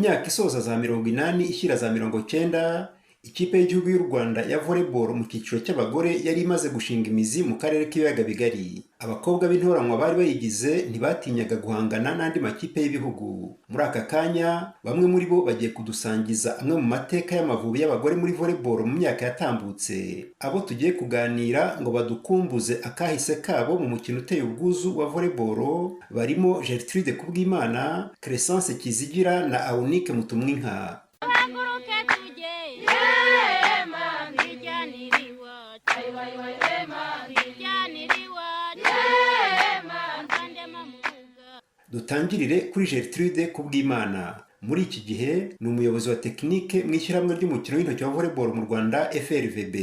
myaka isoza za 80 ishyira za 90, ikipe y'igihugu y'u Rwanda ya volleyball mu cyiciro cy'abagore yari imaze gushinga imizi mu karere k'ibiyaga bigari. Abakobwa b'intoranwa bari bayigize ntibatinyaga guhangana n'andi makipe y'ibihugu. Muri aka kanya, bamwe muri bo bagiye kudusangiza amwe mu mateka y'Amavubi y'abagore muri volleyball mu myaka yatambutse. Abo tugiye kuganira ngo badukumbuze akahise kabo mu mukino uteye ubwuzu wa volleyball barimo Gertrude Kubwimana, Crescence Kizigira na Aunique Mutumwinka. Dutangirire kuri Gertrude Kubwimana. Muri iki gihe ni umuyobozi wa tekinike mu ishyirahamwe ry'umukino w'intoki wa volleyball mu Rwanda FRVB.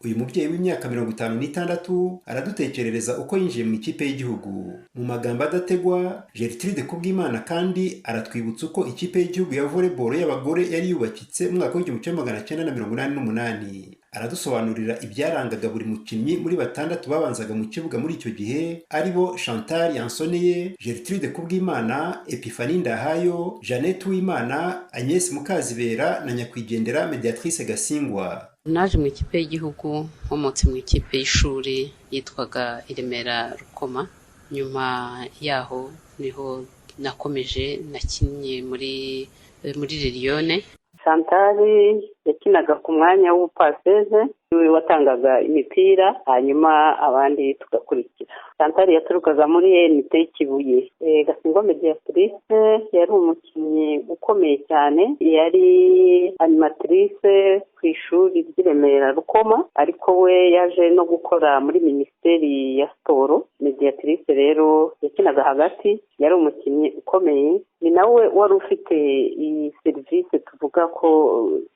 Uyu mubyeyi w'imyaka 56 aradutekerereza uko yinjiye mu ikipe y'igihugu. Mu magambo adategwa, Gertrude Kubwimana kandi aratwibutsa uko ikipe y'igihugu ya volleyball y'abagore yari yubakitse mu mwaka w'1988. Aradusobanurira ibyarangaga buri mukinnyi muri batandatu babanzaga mu kibuga muri icyo gihe, aribo Chantal Yansoneye, Gertrude Kubwimana, Epiphanie Ndahayo, Jeannette Uwimana, Agnes Mukazibera na nyakwigendera Mediatrice Gasingwa. Naje mu ikipe y'igihugu nkomotse mu ikipe y'ishuri yitwaga Iremera Rukoma. Nyuma yaho niho nakomeje nakinnye muri Lilione. Chantal yakinaga ku mwanya w'upaseze, we watangaga imipira hanyuma abandi tugakurikira. Chantal yaturukaga muri NT Kibuye. Gasingwa Mediatrice yari umukinnyi ukomeye cyane, yari animatrice ku ishuri ry'Iremera Rukoma, ariko we yaje no gukora muri Minisiteri ya Siporo. Mediatrice rero yakinaga hagati, yari umukinnyi ukomeye, ni nawe wari ufite iyi serivisi tuvuga ko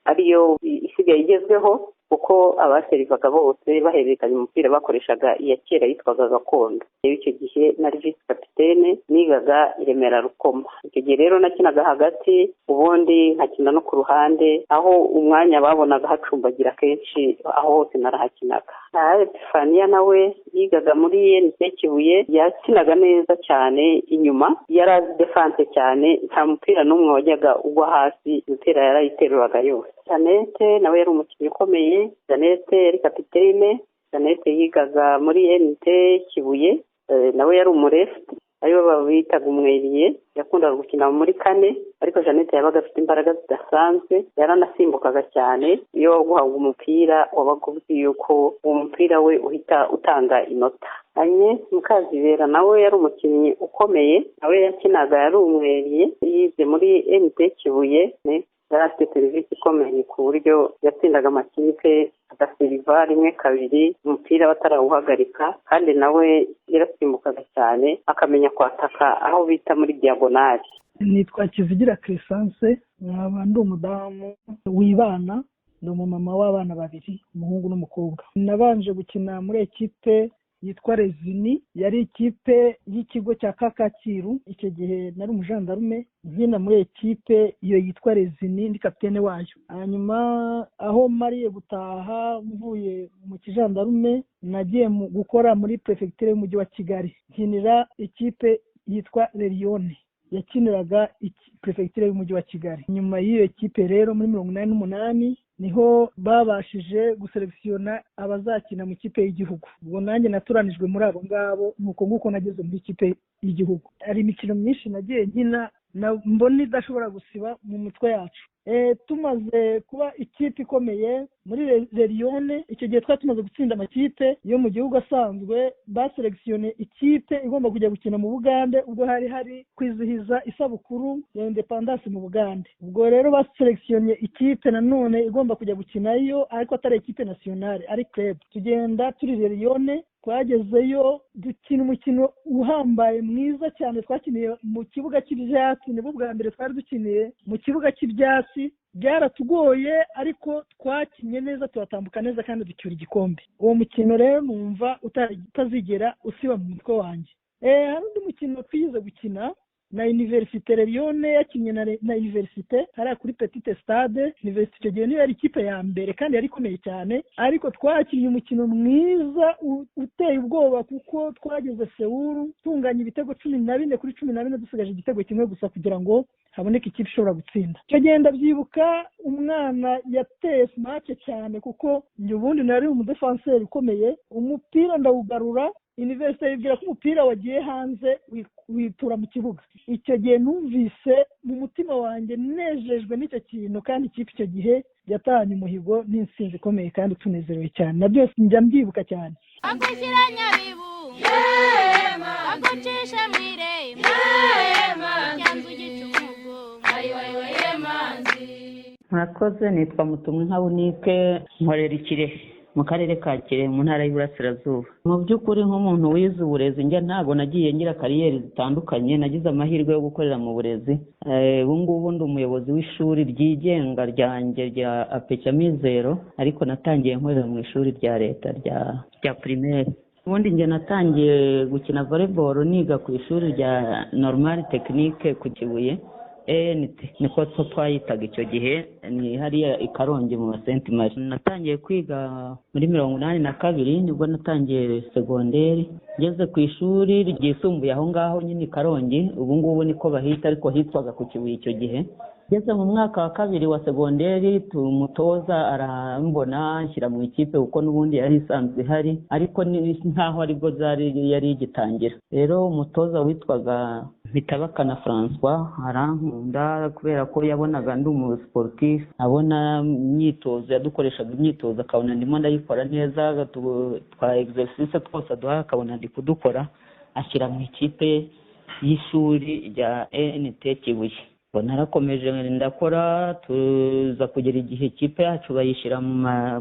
ariyo isigaye igezweho, kuko abaserivaga bose bahererekanya umupira bakoreshaga iya kera yitwaga gakondo. Icyo gihe nari vice capitaine, nigaga Iremera Rukoma. Icyo gihe rero nakinaga hagati, ubundi nkakina no ku ruhande, aho umwanya babonaga hacumbagira kenshi, aho hose narahakinaga. Epiphanie nawe yigaga muri NT Kibuye, yakinaga neza cyane inyuma, yari azi defense cyane, nta mupira n'umwe wajyaga ugwa hasi, imipira yarayiteruraga yose. Jeannette nawe yari umukinnyi ukomeye. Jeannette yari kapitene. Jeannette yigaga muri NT Kibuye, nawe yari umurefti, aribo babitaga umweriye. Yakundaga gukina muri kane, ariko Jeannette yabaga afite imbaraga zidasanzwe, yaranasimbukaga cyane. Iyo waguhaga umupira wabaga uzi yuko uwo mupira we uhita utanga inota. Agnes Mukazibera nawe yari umukinnyi ukomeye, nawe yakinaga yari umweriye, yize muri NT Kibuye. Yari afite serivisi ikomeye ku buryo yatsindaga amakipe agaseriva rimwe kabiri, umupira batarawuhagarika, kandi nawe yarasimbukaga cyane akamenya kwataka aho bita muri diagonali. Nitwa Kizigira Crescence, nkaba ndi umudamu wibana, ndi umumama w'abana babiri, umuhungu n'umukobwa. Nabanje gukina muri ekipe yitwa Rezini, yari ikipe y'ikigo cya Kacyiru. Icyo gihe nari umujandarume, nkina muri ekipe iyo yitwa Rezini, ndi kapitene wayo. Hanyuma aho mariye gutaha mvuye mu kijandarume, nagiye gukora muri prefecture y'umujyi wa Kigali, nkinira ikipe yitwa Lilione, yakiniraga prefecture y'umujyi wa Kigali. Nyuma y'iyo ekipe rero muri 88 niho babashije guselektiona abazakina mu kipe y'igihugu. Ubwo nanjye naturanijwe muri abo ngabo, nuko nguko nageze muri kipe y'igihugu. Ari imikino myinshi nagiye nkina mbona idashobora gusiba mu mitwe yacu. Tumaze kuba ikipe ikomeye muri Lilione, icyo gihe twari tumaze gutsinda amakipe yo mu gihugu asanzwe. Baselektione ikipe igomba kujya gukina mu Bugande, ubwo hari kwizihiza isabukuru ya independence mu Bugande. Ubwo rero baselektione ikipe nanone igomba kujya gukinayo, ariko atari ikipe nationale, ari club. Tugenda turi Lilione, twagezeyo dukina umukino uhambaye mwiza cyane. Twakiniye mu kibuga cy'ibyatsi, nibwo bwa mbere twari dukiniye mu kibuga cy'ibyatsi. Byaratugoye, ariko twakinye neza, turatambuka neza kandi ducyura igikombe. Uwo mukino rero numva utazigera usiba mu mutwe wanjye. Hari undi mukino twize gukina na Université Lyon yakinnye na Université hariya kuri Petite Stade. Université icyo gihe niyo yari ikipe ya mbere kandi yari ikomeye cyane, ariko twakinnye umukino mwiza uteye ubwoba kuko twageze Seoul tunganya ibitego 14-14 dusigaje igitego kimwe gusa kugira ngo haboneke ikipe ishobora gutsinda. Icyo gihe ndabyibuka umwana yateye match cyane kuko njye ubundi nari umudefenseur ukomeye, umupira ndawugarura Université ibwira ko umupira wagiye hanze witura mu kibuga. Icyo gihe numvise mu mutima wanjye nejejwe n'icyo kintu, kandi ikipe icyo gihe yatahanye umuhigo n'intsinzi ikomeye kandi tunezerewe cyane, na byose njya mbyibuka cyane. Agushyira Nyabibu yema, agucisha mwirema yema, cyanzu gicumugo ayiwayiwa yemanzi. Murakoze, nitwa Mutumwinka Unique, nkorera Kirehe mu karere ka Kirehe mu ntara y'Iburasirazuba. Mu by'ukuri nk'umuntu wize uburezi njye ntabwo nagiye ngira kariyeri zitandukanye, nagize amahirwe yo gukorera mu burezi. Ubu ngubu ndi umuyobozi w'ishuri ryigenga ryanjye rya Apecha Mizero, ariko natangiye nkorera mu ishuri rya leta rya primaire. Ubundi njye natangiye gukina volleyball niga ku ishuri rya Normal Technique ku Kibuye. Niko twayitaga icyo gihe, ni hariya i Karongi mu Saint Marie. Natangiye kwiga muri 82 nibwo natangiye segonderi, ngeze ku ishuri ryisumbuye aho ngaho nyine i Karongi, ubu ngubu niko bahita ariko hitwaga ku Kibuye icyo gihe. Ngeze mu mwaka wa 2 wa segonderi tumutoza arambona anshyira mu ikipe kuko n'ubundi yari isanzwe ihari, ariko nkaho aribwo yari igitangira. Rero umutoza witwaga Bitabakana François arankunda kubera ko yabonaga ndi umu sportif, abona imyitozo yadukoreshaga imyitozo akabona ndimo ndayikora neza, twa exercice twose aduha akabona ndi kudukora, ashyira mu ikipe y'ishuri rya NT Kibuye. Narakomeje ndakora, tuza kugera igihe ikipe yacu bayishyira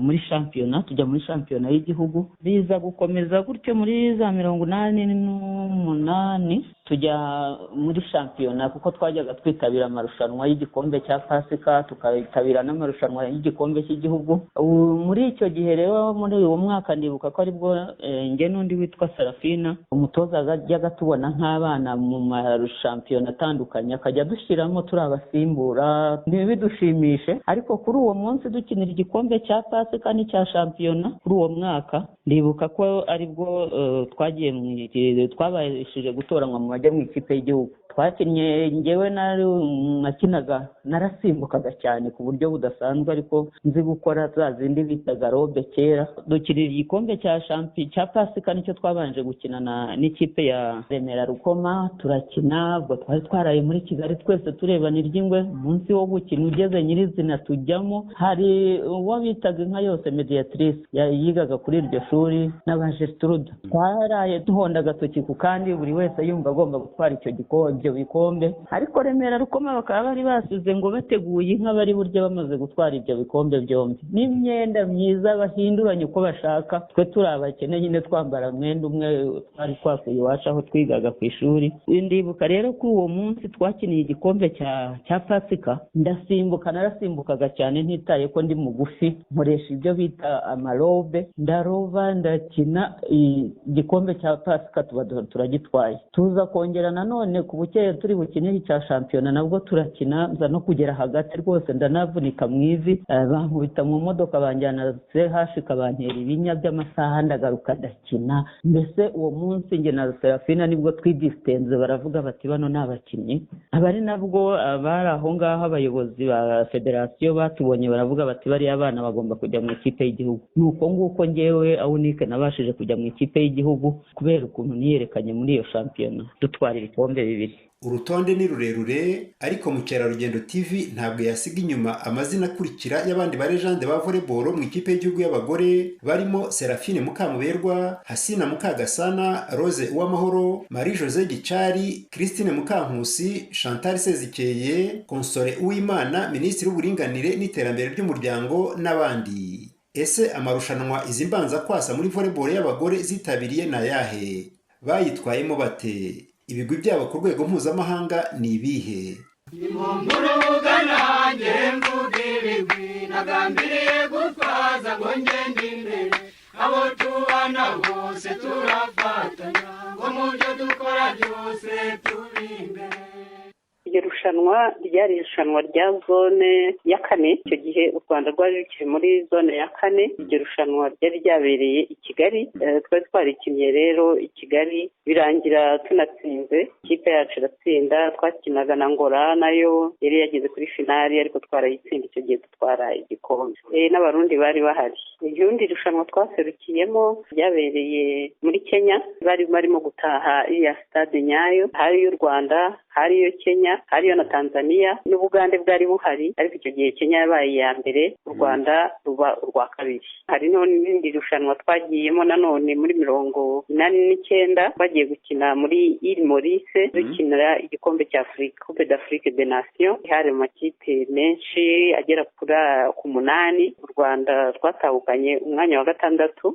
muri shampiyona, tujya muri shampiyona y'igihugu, biza gukomeza gutyo muri za 88 tujya muri shampiyona kuko twajyaga twitabira amarushanwa y'igikombe cya Pasika, tukitabira n'amarushanwa y'igikombe cy'igihugu. Muri icyo gihe rero muri uwo mwaka ndibuka ko aribwo njye n'undi witwa Serafina umutoza ajyaga tubona nk'abana mu marushampiyona atandukanye, akajya dushyiramo turi abasimbura ntibidushimishe, ariko kuri uwo munsi dukinira igikombe cya Pasika n'icya shampiyona kuri uwo mwaka, ndibuka ko aribwo twabashije gutoranywa mu bajya mu ikipe y'igihugu. Twakinnye njyewe narasimbukaga cyane ku buryo budasanzwe, ariko nzi gukora za zindi bitaga robe kera. Dukinira igikombe cya Pasika nicyo twabanje gukinana n'ikipe ya Remera Rukoma, turakina, ubwo twari twaraye muri Kigali twese turebana iry'ingwe. Umunsi wo gukina ugeze nyirizina tujyamo, hari uwo bitaga Inka Yose Mediatrice yigaga kuri iryo shuri n'abajestrude, twaraye duhonda agatoki ku kandi buri wese yumva agomba gutwara ibyo bikombe, ariko Remera Rukoma bakaba bari basize ngo bateguye inka bari buryo bamaze gutwara ibyo bikombe byombi n'imyenda myiza bahinduranye uko bashaka. Twe turi abakene nyine twambara mwenda umwe twari twakuye iwacu aho twigaga ku ishuri. Ndibuka rero ko uwo munsi twakiniye igikombe cya Pasika, narasimbukaga cyane ntitaye ko ndi mugufi, nkoresha ibyo bita amarobe, ndarova ndakina, igikombe cya Pasika turagitwaye. Tuza kongera nanone ku bukeye turi bukinire icya shampiyona nabwo turakina, nza no kugera hagati rwose ndanavunika mu ivi, bankubita mu modoka banjyana CH kabantera ibinya by'amasaha, ndagaruka ndakina. Mbese uwo munsi nge na Serafina nibwo twidistenze, baravuga bati bano n'abakinnyi. Abari nabwo bari aho ngaho abayobozi ba federasiyo batubonye baravuga bati bari abana bagomba kujya mu ikipe y'igihugu. Nuko nguko ngewe Unique nabashije kujya mu ikipe y'igihugu kubera ukuntu niyerekanye muri iyo shampiyona dutwara ibikombe 2. Urutonde ni rurerure, ariko Mukerarugendo TV ntabwo yasiga inyuma amazina akurikira y'abandi barejande ba volleyball mu ikipe y'igihugu y'abagore, barimo Serafine Mukamuberwa, Hasina Mukagasana, Rose Uwamahoro, Marie Jose Gicari, Christine Mukankusi, Chantal Sezikeye, Console Uwimana, Minisitiri w'Uburinganire n'Iterambere ry'Umuryango n'abandi. Ese amarushanwa izi mbanza kwasa muri volleyball y'abagore zitabiriye na yahe? Bayitwayemo bate? Ibigwi byabo ku rwego mpuzamahanga ni ibihe? Nimumurugana ngemvuga ibigwi nagambiriye gutwaza ngo ngende imbere, abo tubana bose turafatanya ngo mu byo dukora byose turi imbere. rushanwa ryari irushanwa rya zone ya kane. Icyo gihe u Rwanda rwari rukiri muri zone ya kane. Iryo rushanwa ryari ryabereye i Kigali. Twari twarikinnye rero i Kigali birangira tunatsinze. Ikipe yacu iratsinda, twakinaga na Ngora nayo yari yageze kuri finali ariko twarayitsinda icyo gihe dutwara igikombe. N'abarundi bari bahari. Irindi rushanwa twaserukiyemo ryabereye muri Kenya, bari barimo gutaha iya stade Nyayo, hari y'u Rwanda, hari yo Kenya, hari yo na Tanzania, n'Ubugande bwari buhari, ariko icyo gihe Kenya yabaye iya mbere, u Rwanda ruba urwa kabiri. Hari n'irindi rushanwa twagiyemo nanone muri 89 bagiye gukina muri Île Maurice, dukinira igikombe cya Afrique, Coupe d'Afrique des Nations. Hari mu makipe menshi agera ku 8. U Rwanda twatahukanye umwanya wa 6.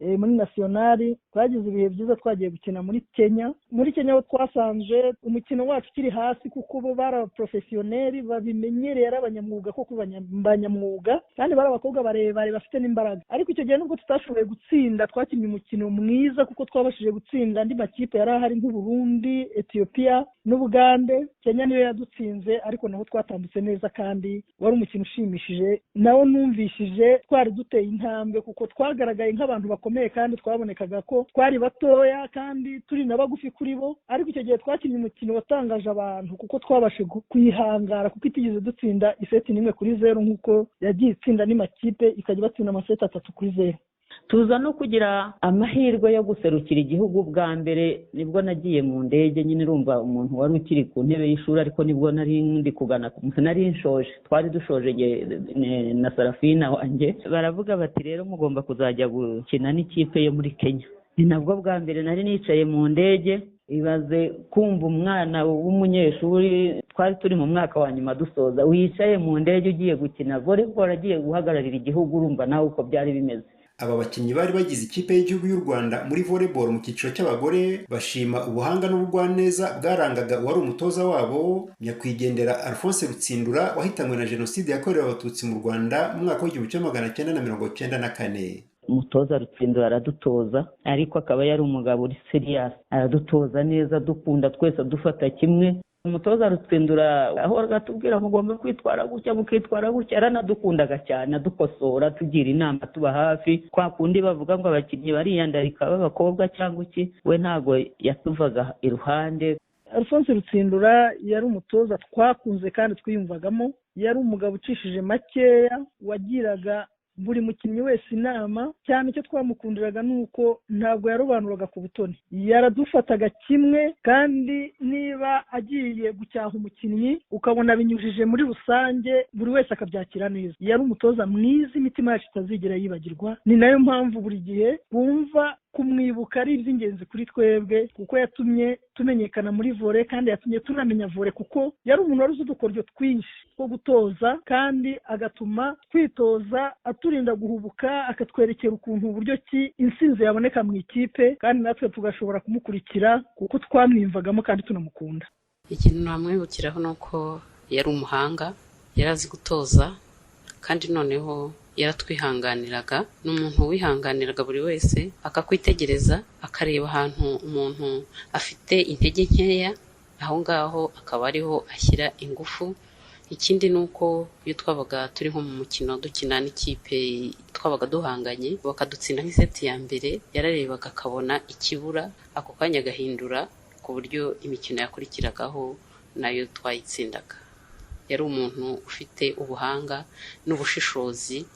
Muri nationali twagize ibihe byiza, twagiye gukina muri Kenya. Muri Kenya aho twasanze umukino wacu kiri hasi kuko bo bari abaprofesiyoneri babimenyereye, ari abanyamwuga koko banyamwuga, kandi bari abakobwa barebare bafite n'imbaraga. Ariko icyo gihe nubwo tutashoboye gutsinda, twakinnye umukino mwiza kuko twabashije gutsinda andi makipe yari ahari nk'u Burundi, Ethiopia n'Ubugande. Kenya niyo yadutsinze, ariko naho twatambutse neza kandi wari umukino ushimishije. Nawo numvishije twari duteye intambwe kuko twagaragaye nk'abantu bakomeye kandi twabonekaga ko twari batoya kandi turi na bagufi kuri bo. Ariko icyo gihe twakinnye umukino watangaje abantu kuko twabashe kwihangara, kuko itigeze dutsinda iseti 1-0 nk'uko yagiye itsinda n'imakipe ikajya batsinda amaseti 3-0. tuza no kugira amahirwe yo guserukira igihugu bwa mbere. Nibwo nagiye mu ndege, nyine urumva umuntu wari ukiri ku ntebe y'ishuri, ariko nibwo nari ndi kugana nari nshoje, twari dushoje na Sarafina wanjye. Baravuga bati rero mugomba kuzajya gukina n'ikipe yo muri Kenya. Ni nabwo bwa mbere nari nicaye mu ndege. Ibaze kumva umwana w'umunyeshuri, twari turi mu mwaka wa nyuma dusoza, wicaye mu ndege ugiye gukina volleyball, agiye guhagararira igihugu. Urumva nawe uko byari bimeze. Aba bakinnyi bari bagize ikipe y'igihugu y'u Rwanda muri volleyball mu cyiciro cy'abagore bashima ubuhanga n'ubugwaneza bwarangaga wari umutoza wabo, nyakwigendera Alphonse Rutsindura wahitanywe na jenoside yakorewe abatutsi mu Rwanda mu mwaka w'1994. Umutoza Rutsindura aradutoza, ariko akaba yari umugabo uri serious, aradutoza neza, dukunda twese dufata kimwe. Umutoza Rutsindura aho agatubwira mugomba kwitwara gutya mukitwara gutya, aranadukundaga cyane, adukosora, tugira inama, tuba hafi. Kwa kundi bavuga ngo abakinnyi bariyandarika b'abakobwa cyangwa iki, we ntago yatuvaga iruhande. Alphonse Rutsindura yari umutoza twakunze kandi twiyumvagamo. Yari umugabo ucishije makeya, wagiraga buri mukinnyi wese inama. Cyane icyo twamukundiraga nuko ntabwo yarobanuraga ku butoni, yaradufataga kimwe, kandi niba agiye gucyaha umukinnyi ukabona binyujije muri rusange, buri wese akabyakira neza. Yari umutoza mwiza, imitima yacu itazigera yibagirwa. Ni nayo mpamvu buri gihe bumva kumwibuka ari iby'ingenzi kuri twebwe, kuko yatumye tumenyekana muri volley, kandi yatumye tunamenya volley, kuko yari umuntu wari uzi udukoryo twinshi two gutoza, kandi agatuma twitoza, aturinda guhubuka, akatwerekera ukuntu uburyo ki intsinzi yaboneka mu ikipe, kandi natwe tugashobora kumukurikira kuko twamwimvagamo kandi tunamukunda. Ikintu namwibukiraho ni uko yari umuhanga, yari azi gutoza, kandi noneho yaratwihanganiraga. Ni umuntu wihanganiraga buri wese, akakwitegereza, akareba ahantu umuntu afite intege nkeya, aho ngaho akaba ariho ashyira ingufu. Ikindi ni uko iyo twabaga turi nko mu mukino dukina n'ikipe twabaga duhanganye, bakadutsinda nk'iseti ya mbere, yararebaga akabona ikibura, ako kanya agahindura, ku buryo imikino yakurikiragaho nayo twayitsindaga. Yari umuntu ufite ubuhanga n'ubushishozi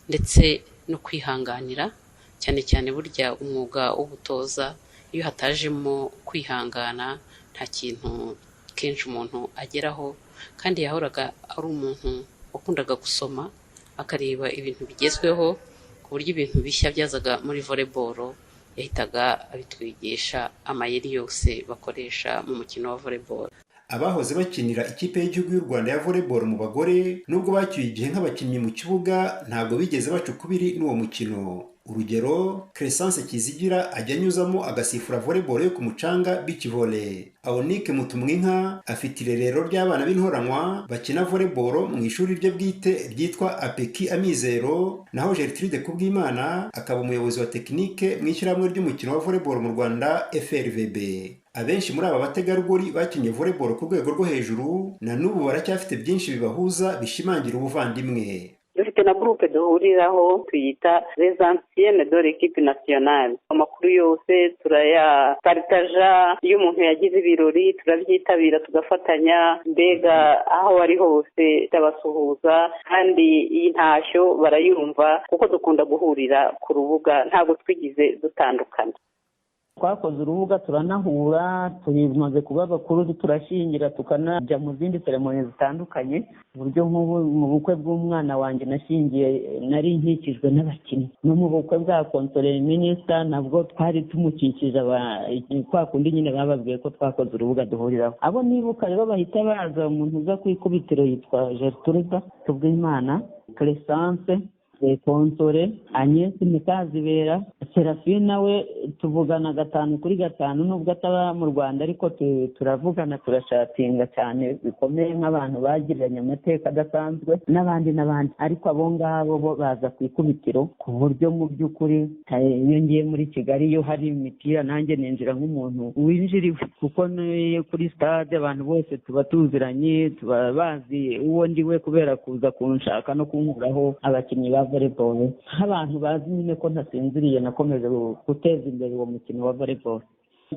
ndetse no kwihanganira, cyane cyane burya umwuga w'ubutoza iyo hatajemo kwihangana nta kintu kenshi umuntu ageraho. Kandi yahoraga ari umuntu wakundaga gusoma, akareba ibintu bigezweho, ku buryo ibintu bishya byazaga muri volleyball yahitaga abitwigisha amayeri yose bakoresha mu mukino wa volleyball. Abahoze bakinira ikipe y'igihugu y'u Rwanda ya volleyball mu bagore, nubwo bacyuye igihe nk'abakinnyi mu kibuga, ntabwo bigeze baca ukubiri n'uwo mukino. Urugero, Crescence Kizigira ajya anyuzamo agasifura volleyball yo ku mucanga beach volley. Aonike Mutumwinka afite irerero ry'abana b'intoranywa bakina volleyball mu ishuri rye bwite ryitwa Apeki Amizero, naho Gertrude Kubwimana akaba umuyobozi wa tekinike mu ishyirahamwe ry'umukino wa volleyball mu Rwanda FRVB. Abenshi muri aba bategarugori bakinnye volleyball ku rwego rwo hejuru na n'ubu baracyafite byinshi bibahuza bishimangira ubuvandimwe. Dufite na groupe duhuriraho tuyita les anciennes de l'équipe nationale. Amakuru yose turayapartaja, iyo umuntu yagize ibirori turabyitabira tugafatanya, mbega aho ari hose tabasuhuza, kandi iyi ntashyo barayumva kuko dukunda guhurira ku rubuga, ntabwo twigize dutandukana. Twakoze urubuga turanahura, tumaze kuba bakuru turashingira tukanajya mu zindi seremoni zitandukanye. Uburyo nk'ubu mu bukwe bw'umwana wanjye nashingiye nari nkikijwe n'abakinnyi, no mu bukwe bwa Conseil Ministre nabwo twari tumukikije kwa kundi nyine bababwiye ko twakoze urubuga duhuriraho. Abo nibuka rero bahita baza, umuntu uza ku ikubitiro yitwa Gertrude Tubwimana, Crescence Konsore, Agnes Mukazibera, Serafina we tuvugana 5 kuri 5 nubwo ataba mu Rwanda, ariko turavugana turashatinga cyane bikomeye nk'abantu bagiranye amateka adasanzwe n'abandi, ariko abo ngabo bo baza ku ikubitiro ku buryo mu by'ukuri iyo ngiye muri Kigali iyo hari imipira nanjye ninjira nk'umuntu winjiriwe, kuko kuri stade abantu bose tuba tuziranye, tuba bazi uwo ndiwe kubera kuza kunshaka no kunkuraho abakinnyi ba volleyball. Nk'abantu bazi nyine ko ntasinziriye nakomeje guteza imbere uwo mukino wa volleyball.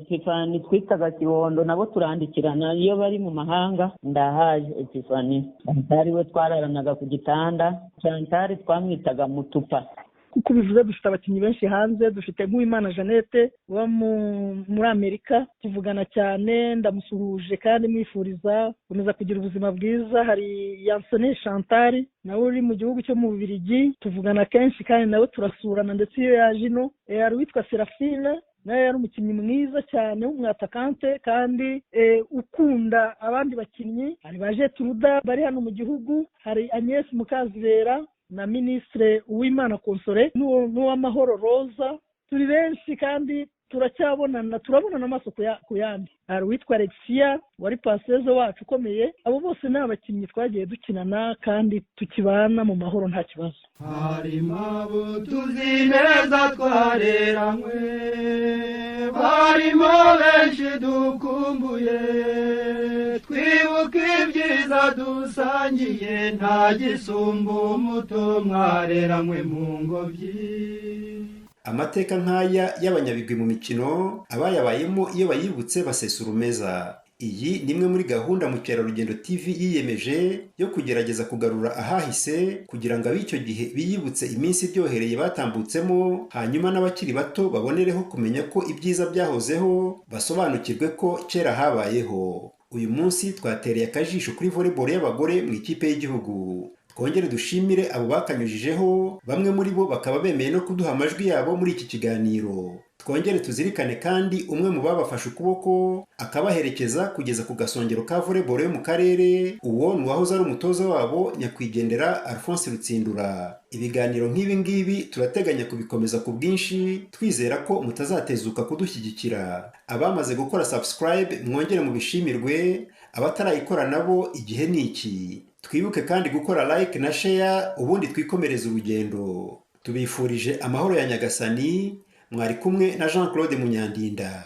Tiffany twitaga Kibondo nabo turandikirana iyo bari mu mahanga, ndahaje Tiffany. Chantal we twararanaga ku gitanda, Chantal twamwitaga Mutupa. Kuko bivuze dufite abakinnyi benshi hanze, dufite nk'Uwimana Jeannette uba muri Amerika, tuvugana cyane, ndamusuhuje kandi mwifuriza gukomeza kugira ubuzima bwiza. Hari Yansone Chantal nawe uri mu gihugu cyo mu Bubiligi, tuvugana kenshi kandi nawe turasurana, ndetse iyo yaje ino hari uwitwa Serafina nawe yari umukinnyi mwiza cyane w'umwatakante kandi ukunda abandi bakinnyi. Hari ba Jetruda bari hano mu gihugu, hari Agnes Mukazibera na Ministre Uwimana Konsore n'uw'Amahoro Rosa. Turi benshi kandi turabonana amaso ku yandi. Hari uwitwa Alexia wari passeuse wacu ukomeye. Abo bose ni abakinnyi twagiye dukinana kandi tukibana mu mahoro nta kibazo. Harimo abo tuzi neza twareranywe, barimo benshi dukumbuye, twibuka ibyiza dusangiye, nta gisumba umuto mwareranywe mu ngobyi. Amateka nk'aya y'abanyabigwi mu mikino abayabayemo iyo bayibutse basesa urumeza. Iyi ni imwe muri gahunda Mukerarugendo TV yiyemeje yo kugerageza kugarura ahahise kugira ngo ab'icyo gihe biyibutse iminsi iryohereye batambutsemo, hanyuma n'abakiri bato babonereho kumenya ko ibyiza byahozeho, basobanukirwe ko kera habayeho. Uyu munsi twatereye akajisho kuri volleyball y'abagore mu ikipe y'igihugu. Twongere dushimire abo bakanyujijeho, bamwe muri bo bakaba bemeye no kuduha amajwi yabo muri iki kiganiro. Twongere tuzirikane kandi umwe mu babafashe ukuboko akabaherekeza kugeza ku gasongero ka volleyball yo mu karere, uwo ni uwahoze ari umutoza wabo nyakwigendera Alphonse Rutsindura. Ibiganiro nk'ibi ngibi turateganya kubikomeza ku bwinshi, twizera ko mutazatezuka kudushyigikira. Abamaze gukora subscribe mwongere mu bishimirwe, abatarayikora nabo igihe ni iki. Twibuke kandi gukora like na share, ubundi twikomereza urugendo. Tubifurije amahoro ya Nyagasani. Mwari kumwe na Jean Claude Munyandinda.